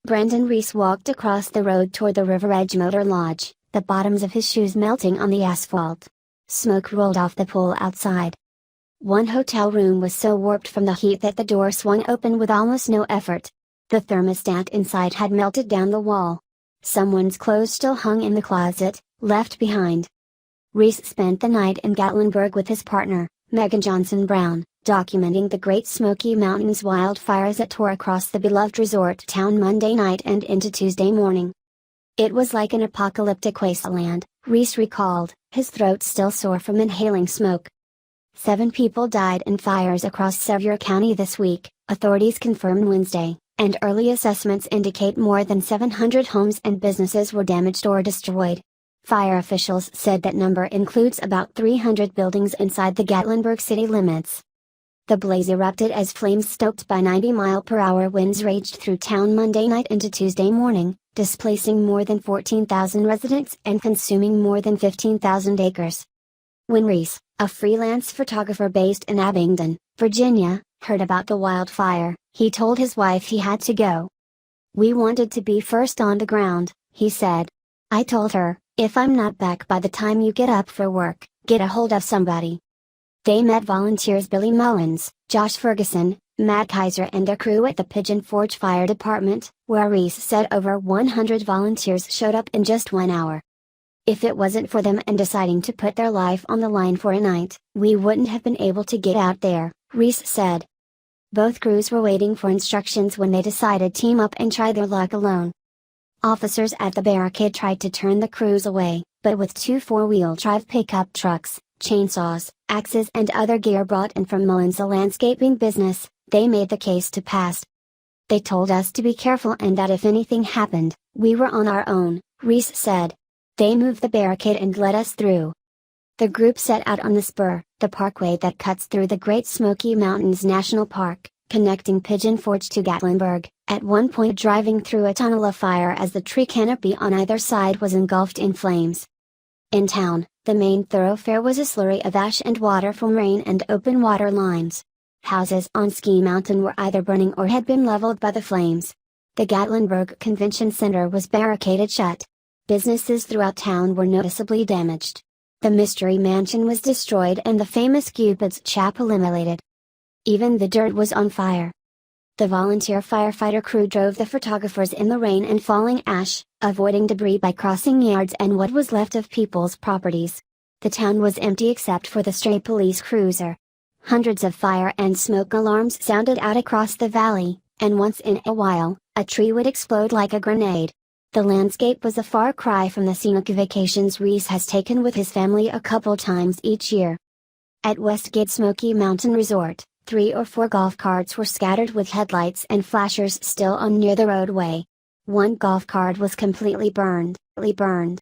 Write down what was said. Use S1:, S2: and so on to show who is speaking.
S1: Brendan Reese walked across the road toward the River Edge Motor Lodge, the bottoms of his shoes melting on the asphalt. Smoke rolled off the pool outside. One hotel room was so warped from the heat that the door swung open with almost no effort. The thermostat inside had melted down the wall. Someone's clothes still hung in the closet, left behind. Reese spent the night in Gatlinburg with his partner, Megan Johnson Brown, documenting the Great Smoky Mountains wildfires that tore across the beloved resort town Monday night and into Tuesday morning. It was like an apocalyptic wasteland, Reese recalled, his throat still sore from inhaling smoke. 7 people died in fires across Sevier County this week, authorities confirmed Wednesday, and early assessments indicate more than 700 homes and businesses were damaged or destroyed. Fire officials said that number includes about 300 buildings inside the Gatlinburg city limits. The blaze erupted as flames stoked by 90-mile-per-hour winds raged through town Monday night into Tuesday morning, displacing more than 14,000 residents and consuming more than 15,000 acres. When Reese, a freelance photographer based in Abingdon, Virginia, heard about the wildfire, he told his wife he had to go. "We wanted to be first on the ground," he said. "I told her, if I'm not back by the time you get up for work, get a hold of somebody." They met volunteers Billy Mullins, Josh Ferguson, Matt Kaiser and their crew at the Pigeon Forge Fire Department, where Reese said over 100 volunteers showed up in just 1 hour. "If it wasn't for them and deciding to put their life on the line for a night, we wouldn't have been able to get out there," Reese said. Both crews were waiting for instructions when they decided to team up and try their luck alone. Officers at the barricade tried to turn the crews away, but with 2 four-wheel drive pickup trucks, chainsaws, axes and other gear brought in from Mullins' landscaping business, they made the case to pass. "They told us to be careful and that if anything happened, we were on our own," Reese said. "They moved the barricade and let us through." The group set out on the spur, the parkway that cuts through the Great Smoky Mountains National Park, connecting Pigeon Forge to Gatlinburg, at one point driving through a tunnel of fire as the tree canopy on either side was engulfed in flames. In town, the main thoroughfare was a slurry of ash and water from rain and open water lines. Houses on Ski Mountain were either burning or had been leveled by the flames. The Gatlinburg Convention Center was barricaded shut. Businesses throughout town were noticeably damaged. The Mystery Mansion was destroyed and the famous Cupid's Chapel eliminated. Even the dirt was on fire. The volunteer firefighter crew drove the photographers in the rain and falling ash, avoiding debris by crossing yards and what was left of people's properties. The town was empty except for the stray police cruiser. Hundreds of fire and smoke alarms sounded out across the valley, and once in a while, a tree would explode like a grenade. The landscape was a far cry from the scenic vacations Reese has taken with his family a couple times each year. At Westgate Smoky Mountain Resort, 3 or 4 golf carts were scattered with headlights and flashers still on near the roadway. One golf cart was completely burned.